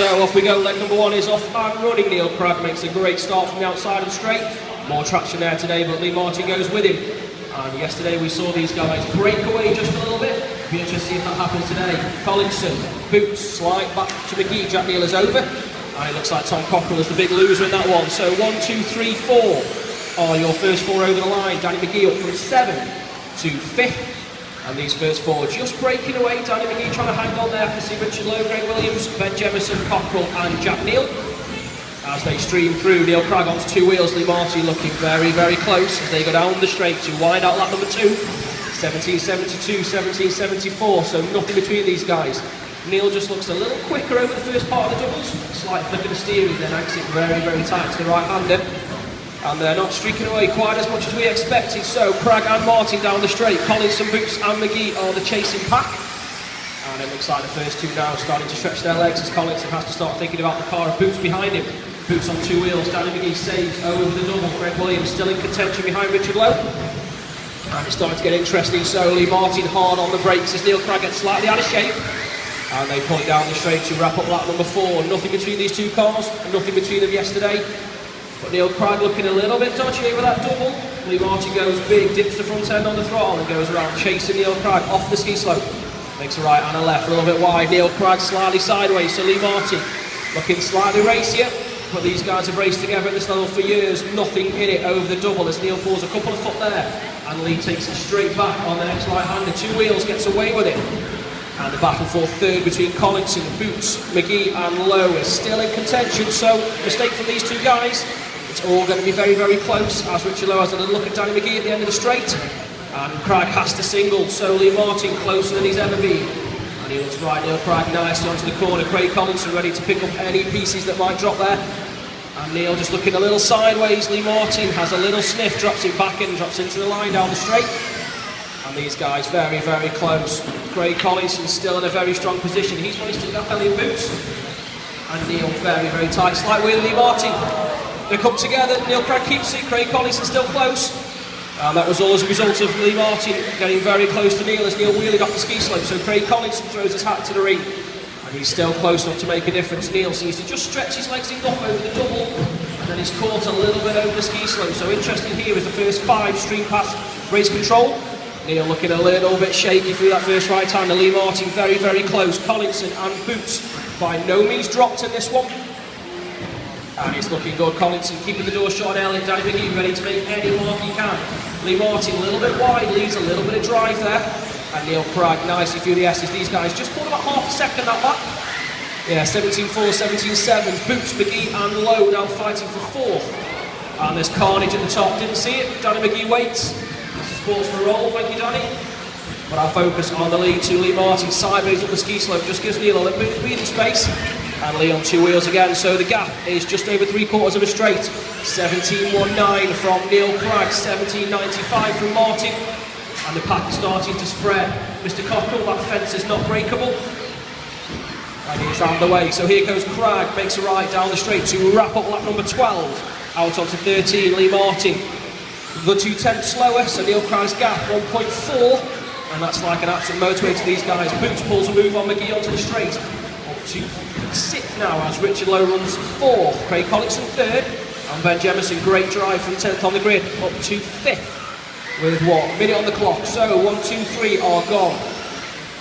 So off we go, leg number one is off and running. Neil Cragg makes a great start from the outside and straight. More traction there today, but Lee Martin goes with him. And yesterday we saw these guys break away just a little bit. Be interested to see if that happens today. Collinson, boots, slide back to McGee. Jack Neal is over. And it looks like Tom Cockrell is the big loser in that one. So 1, 2, 3, 4 are your first four over the line. Danny McGee up from 7th to 5th. And these first four just breaking away. Danny McGee trying to hang on there. I see Richard Lowe, Greg Williams, Ben Jemison, Cockrell and Jack Neal. As they stream through, Neil Cragg onto two wheels. Lee Martin looking very, very close as they go down the straight to wide out lap number 2. 17.72, 17.74, so nothing between these guys. Neil just looks a little quicker over the first part of the doubles. Slight flick of the steering, then exit very, very tight to the right-hander. And they're not streaking away quite as much as we expected. So Cragg and Martin down the straight. Collinson, Boots and McGee are the chasing pack. And it looks like the first two now starting to stretch their legs as Collinson has to start thinking about the car of Boots behind him. Boots on two wheels, Danny McGee saves over the double. Greg Williams still in contention behind Richard Lowe. And it's starting to get interesting, so Lee Martin hard on the brakes as Neil Cragg gets slightly out of shape. And they pull it down the straight to wrap up lap number 4. Nothing between these two cars, nothing between them yesterday. But Neil Cragg looking a little bit dodgy over that double. Lee Martin goes big, dips the front end on the throttle and goes around chasing Neil Cragg off the ski slope. Makes a right and a left, a little bit wide. Neil Cragg slightly sideways, so Lee Martin looking slightly racier. But these guys have raced together at this level for years. Nothing in it over the double as Neil pulls a couple of foot there. And Lee takes it straight back on the next right-hander. Two wheels, gets away with it. And the battle for third between Collinson, Boots, McGee and Lowe is still in contention. So, mistake from these two guys. It's all going to be very, very close as Richard Lowe has a little look at Danny McGee at the end of the straight. And Cragg has to single, so Lee Martin closer than he's ever been. And he looks right, Neil Cragg nicely onto the corner. Craig Collinson ready to pick up any pieces that might drop there. And Neil just looking a little sideways. Lee Martin has a little sniff, drops it back in, drops into the line down the straight. And these guys very, very close. Craig Collinson still in a very strong position. He's managed to get up Elliot Boots. And Neil very, very tight. Slight wheel, Lee Martin. They come together, Neil Cragg keeps it, Craig Collinson still close. And that was all as a result of Lee Martin getting very close to Neil as Neil wheeling off the ski slope. So Craig Collinson throws his hat to the ring. And he's still close enough to make a difference. Neil seems to just stretch his legs enough over the double. And then he's caught a little bit over the ski slope. So interesting here is the first 5 stream past race control. Neil looking a little bit shaky through that first right hander. Lee Martin very, very close. Collinson and Boots by no means dropped in this one. And it's looking good. Collinson keeping the door shut on Elliot. Danny McGee ready to make any mark he can. Lee Martin a little bit wide, leaves a little bit of drive there. And Neil Cragg nicely through the S's. These guys just pulled about half a second that lap. Yeah, 17.4, 17.7. Boots, McGee and Lowe now fighting for 4th. And there's carnage at the top. Didn't see it. Danny McGee waits. This is sports for a roll. Thank you, Danny. But our focus on the lead to Lee Martin sideways up the ski slope just gives Neil a little bit of breathing space. And Lee on two wheels again, so the gap is just over 3/4 of a straight. 17.19 from Neil Cragg, 17.95 from Martin. And the pack is starting to spread. Mr. Cockrell, that fence is not breakable. And he's out of the way. So here goes Cragg, makes a right down the straight to wrap up lap number 12. Out onto 13, Lee Martin. The 2/10 slower, so Neil Cragg's gap 1.4. And that's like an absolute motivator to these guys. Boots pulls a move on McGee onto the straight. Up to 6th now as Richard Lowe runs 4th. Craig Collinson 3rd. And Ben Jemison, great drive from 10th on the grid, up to 5th. With what? A minute on the clock. So 1, 2, 3 are gone.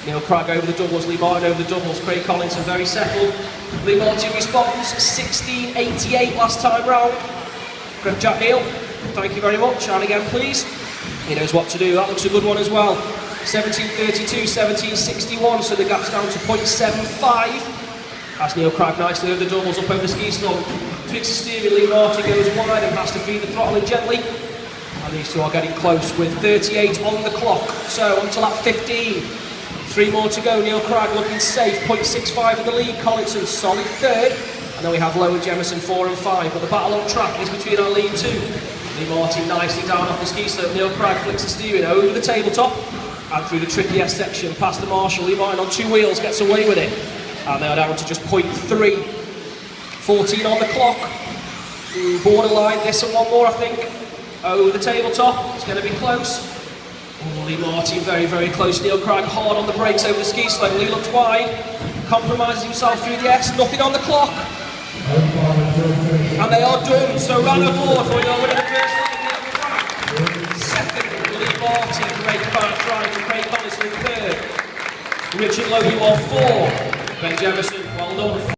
Neil Cragg over the doubles, Lee Martin over the doubles. Craig Collinson very settled. Lee Martin responds, 16.88 last time round. Jack Neal, thank you very much. And again, please. He knows what to do. That looks a good one as well. 17.32, 17.61, so the gap's down to 0.75. As Neil Cragg nicely over the doubles up over the ski slope. Tweaks the steering, Lee Martin goes wide and has to feed the throttle in gently. And these two are getting close with 38 on the clock. So on to lap 15. 3 more to go. Neil Cragg looking safe. 0.65 in the lead. Collinson solid 3rd. And then we have Lowe and Jemison 4 and 5. But the battle on track is between our lead 2. Lee Martin nicely down off the ski slope. Neil Cragg flicks the steering over the tabletop. And through the tricky S section past the marshal. Lee Martin on 2 wheels gets away with it. And they are down to just 0.3. 14 on the clock. Borderline. This and one more, I think. Over the tabletop, it's going to be close. Oh, Lee Martin very, very close. Neil Cragg hard on the brakes over the ski slope. Lee looks wide. compromises himself through the S, nothing on the clock. And they are done, so round of applause for your winner of the first leg of the track. Second, Lee Martin, great power try for Craig Collison. Third, Richard Lowe, you are 4. Ben Jemison, well done.